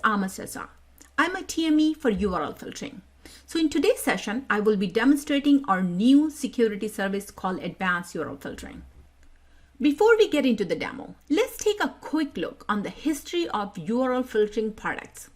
Ama Sessa. I'm a TME for URL filtering. So in today's session, I will be demonstrating our new security service called Advanced URL Filtering. Before we get into the demo, let's take a quick look on the history of URL filtering products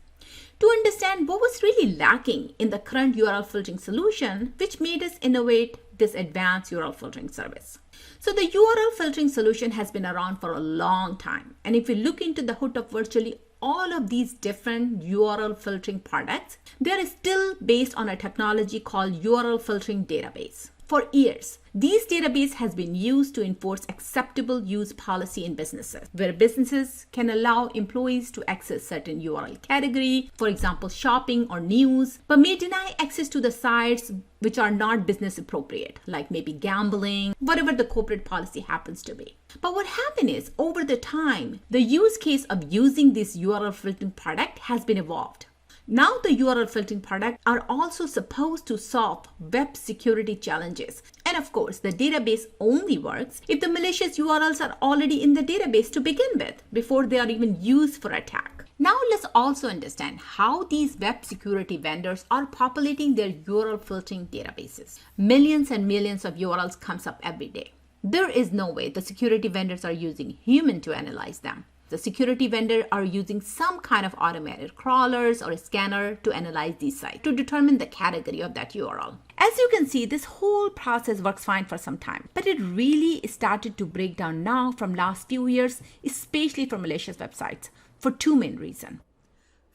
to understand what was really lacking in the current URL filtering solution, which made us innovate this advanced URL filtering service. So the URL filtering solution has been around for a long time. And if you look into the hood of virtually all of these different URL filtering products, they are still based on a technology called URL filtering database. For years, these database has been used to enforce acceptable use policy in businesses, where businesses can allow employees to access certain URL category, for example, shopping or news, but may deny access to the sites which are not business appropriate, like maybe gambling, whatever the corporate policy happens to be. But what happened is, over the time, the use case of using this URL filtering product has been evolved. Now the URL filtering products are also supposed to solve web security challenges. And of course, the database only works if the malicious URLs are already in the database to begin with, before they are even used for attack. Now let's also understand how these web security vendors are populating their URL filtering databases. Millions and millions of URLs comes up every day. There is no way the security vendors are using human to analyze them. The security vendor are using some kind of automated crawlers or a scanner to analyze these sites to determine the category of that URL. As you can see, this whole process works fine for some time, but it really started to break down now from last few years, especially for malicious websites, for two main reasons.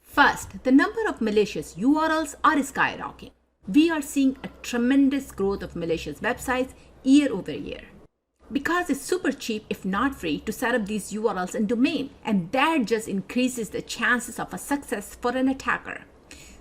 First, the number of malicious URLs are skyrocketing. We are seeing a tremendous growth of malicious websites year over year, because it's super cheap, if not free, to set up these URLs and domain, and that just increases the chances of a success for an attacker,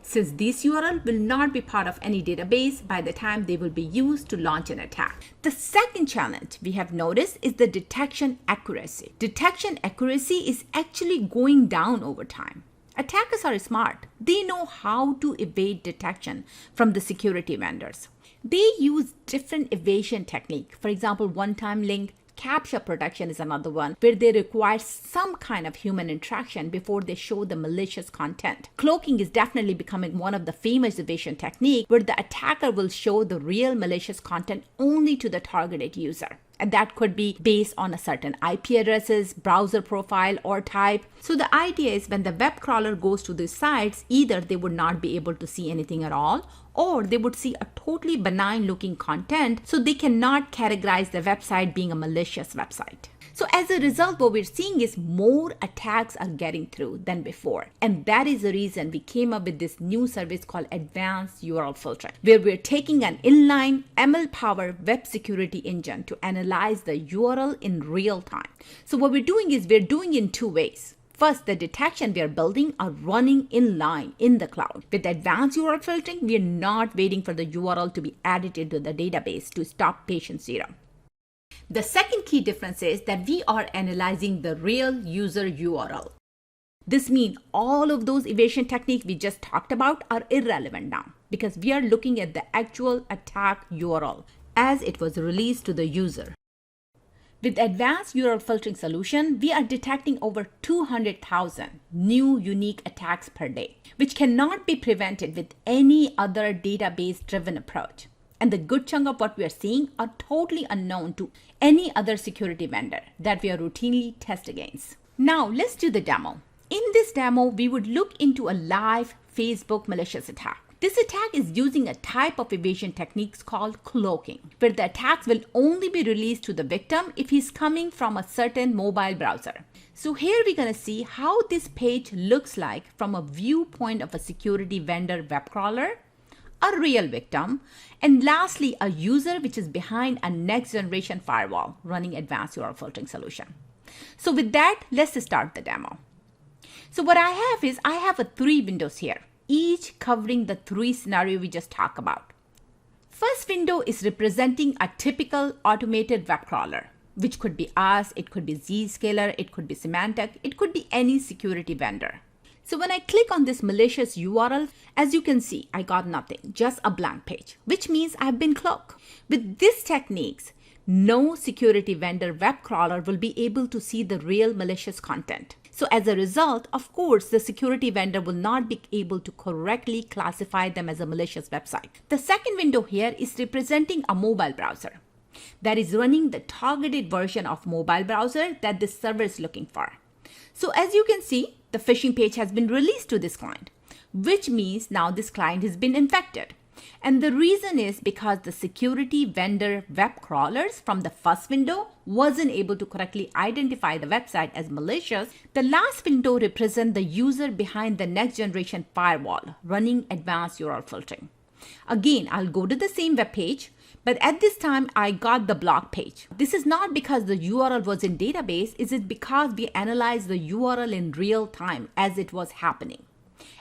since these URL will not be part of any database by the time they will be used to launch an attack. The second challenge we have noticed is the detection accuracy. Detection accuracy is actually going down over time. Attackers are smart. They know how to evade detection from the security vendors. They use different evasion technique. For example, one-time link, captcha protection is another one, where they require some kind of human interaction before they show the malicious content. Cloaking is definitely becoming one of the famous evasion technique, where the attacker will show the real malicious content only to the targeted user. And that could be based on a certain IP addresses, browser profile, or type. So the idea is, when the web crawler goes to these sites, either they would not be able to see anything at all, or they would see a totally benign looking content, so they cannot categorize the website being a malicious website. So as a result, what we're seeing is more attacks are getting through than before. And that is the reason we came up with this new service called Advanced URL Filtering, where we're taking an inline ML-powered web security engine to analyze the URL in real time. So what we're doing is, we're doing in two ways. First, the detection we are building are running inline in the cloud. With advanced URL filtering, we are not waiting for the URL to be added into the database to stop patient zero. The second key difference is that we are analyzing the real user URL. This means all of those evasion techniques we just talked about are irrelevant now, because we are looking at the actual attack URL as it was released to the user. With advanced URL filtering solution, we are detecting over 200,000 new unique attacks per day, which cannot be prevented with any other database-driven approach. And the good chunk of what we are seeing are totally unknown to any other security vendor that we are routinely test against. Now let's do the demo. In this demo, we would look into a live Facebook malicious attack. This attack is using a type of evasion techniques called cloaking, where the attacks will only be released to the victim if he's coming from a certain mobile browser. So here we're going to see how this page looks like from a viewpoint of a security vendor web crawler, a real victim, and lastly, a user which is behind a next generation firewall running advanced URL filtering solution. So with that, let's start the demo. So what I have 3 windows here, each covering the 3 scenarios we just talked about. First window is representing a typical automated web crawler, which could be us, it could be Zscaler, it could be Symantec, it could be any security vendor. So when I click on this malicious URL, as you can see, I got nothing, just a blank page, which means I've been cloaked. With these techniques, no security vendor web crawler will be able to see the real malicious content. So as a result, of course, the security vendor will not be able to correctly classify them as a malicious website. The second window here is representing a mobile browser that is running the targeted version of mobile browser that this server is looking for. So as you can see, the phishing page has been released to this client, which means now this client has been infected. And the reason is because the security vendor web crawlers from the first window wasn't able to correctly identify the website as malicious. The last window represents the user behind the next generation firewall running advanced URL filtering. Again, I'll go to the same web page, but at this time I got the block page. This is not because the URL was in database, it is because we analyzed the URL in real time as it was happening.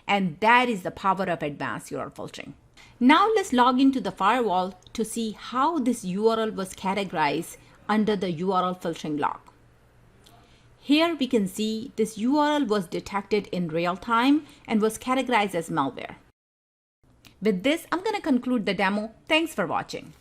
And that is the power of advanced URL filtering. Now let's log into the firewall to see how this URL was categorized under the URL filtering log. Here we can see this URL was detected in real time and was categorized as malware. With this, I'm going to conclude the demo. Thanks for watching.